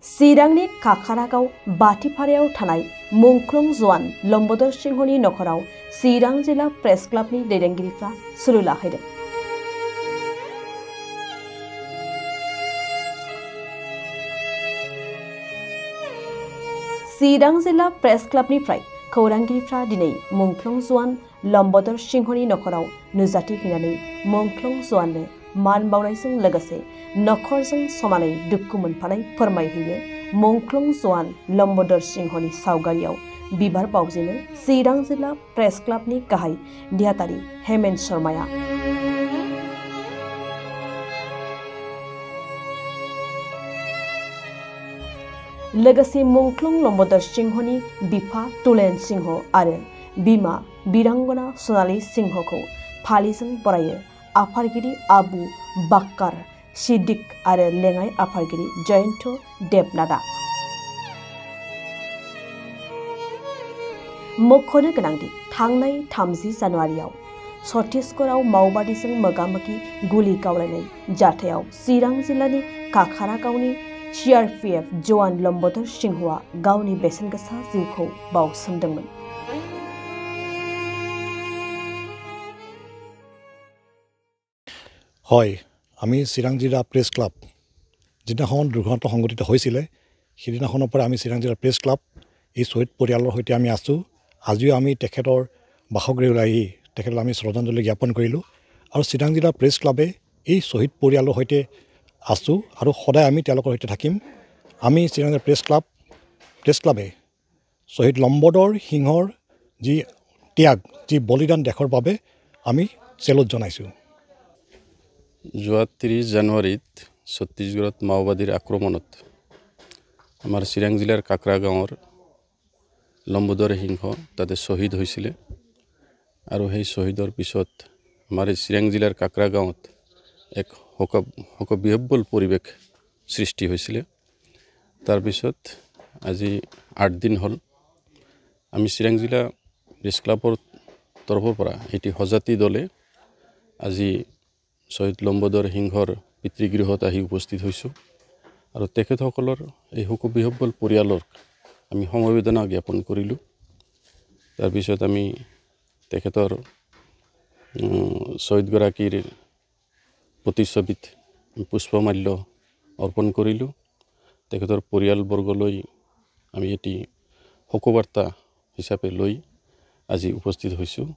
चिरांनि काकारागाव बाथिपारायाव थानाय मुंख्लं जवान लम्बोदर सिंहनि नखराव चिरां जिल्ला प्रेस क्लाबनि दैदेनगिरिफ्रा सुलु लाहैदों। चिरां जिल्ला प्रेस क्लाबनिफ्राय खौरांगिरिफ्रा दिनै मुंख्लं जवान लम्बोदर सिंहनि नखराव नुजाथि हैनानै मुंख्लं जवाननो मान बावनायजों लोगोसे नखरजों समानै दुखु मोनफानाय फोरमायहैनो मुंख्लं जवान लम्बोदर सिंहनि सावगारियाव बिबार बावजेनो चिरां जिल्ला प्रेस क्लाबनि गाहाय नेहाथारि हेमेन शर्माया। लोगोसे मुंख्लं लम्बोदर सिंहनि बिफा तुलेन सिंह आरो बिमा बिरांगना सनाली सिंहखौ फालिजों बरायो आफादगिरि आबु बाक्कार सिद्दिक आरो लेङाइ आफादगिरि जयन्त देबनाथआ। मख'नो गोनांदि थांनाय 30 जानुवारियाव छत्तीसगढ़आव माओवादीजों मोगा-मोगि गुलि गावलायनाय जाथायाव चिरां जिल्लानि काकारागावनि CRPF जवान लम्बोदर सिंहआ गावनि बेसेनगोसा जिउखौ बावसोमदोंमोन। হয়, আমি চিৰাং জিলা প্ৰেছ ক্লাব যিদিনাখন দুৰ্ঘটনা সংঘটিত হৈছিলে সেইদিনাখনৰ পৰা আমি চিৰাং জিলা প্ৰেছ ক্লাব এই শ্বহীদ পৰিয়ালৰ সৈতে আমি আছোঁ। আজিও আমি তেখেতৰ বাসগৃহলৈ আহি তেখেতলৈ আমি শ্ৰদ্ধাঞ্জলি জ্ঞাপন কৰিলোঁ আৰু চিৰাং জিলা প্ৰেছ ক্লাবে এই শ্বহীদ পৰিয়ালৰ সৈতে আছোঁ আৰু সদায় আমি তেওঁলোকৰ সৈতে থাকিম। আমি চিৰাং জিলা প্ৰেছ ক্লাবে শ্বহীদ লম্বোদৰ সিংহৰ যি ত্যাগ যি বলিদান দেশৰ বাবে আমি চেলুট জনাইছোঁ। যোৱা 30 জানুৱাৰীত ছত্তীশগড়ত মাওবাদীৰ আক্ৰমণত আমাৰ চিৰাং জিলাৰ কাকৰা গাঁৱৰ লম্বোদৰ সিংহ তাতে শ্বহীদ হৈছিলে আৰু সেই শ্বহীদৰ পিছত আমাৰ চিৰাং জিলাৰ কাকৰা গাঁৱত এক শোকবিহ্বল পৰিৱেশ সৃষ্টি হৈছিলে। তাৰপিছত আজি 8 দিন হ'ল আমি চিৰাং জিলা প্ৰেছ ক্লাবৰ তৰফৰ পৰা এটি সজাতি দলে আজি শ্বহীদ লম্বোদৰ সিংহৰ পিতৃগৃহত আহি উপস্থিত হৈছোঁ আৰু তেখেতসকলৰ এই শোকবিহ্বল পৰিয়ালক আমি সমবেদনা জ্ঞাপন কৰিলোঁ। তাৰপিছত আমি তেখেতৰ শ্বহীদগৰাকীৰ প্ৰতিচ্ছবিত পুষ্পমাল্য অৰ্পণ কৰিলোঁ। তেখেতৰ পৰিয়ালবৰ্গলৈ আমি এটি শোকবাৰ্তা হিচাপে লৈ আজি উপস্থিত হৈছোঁ।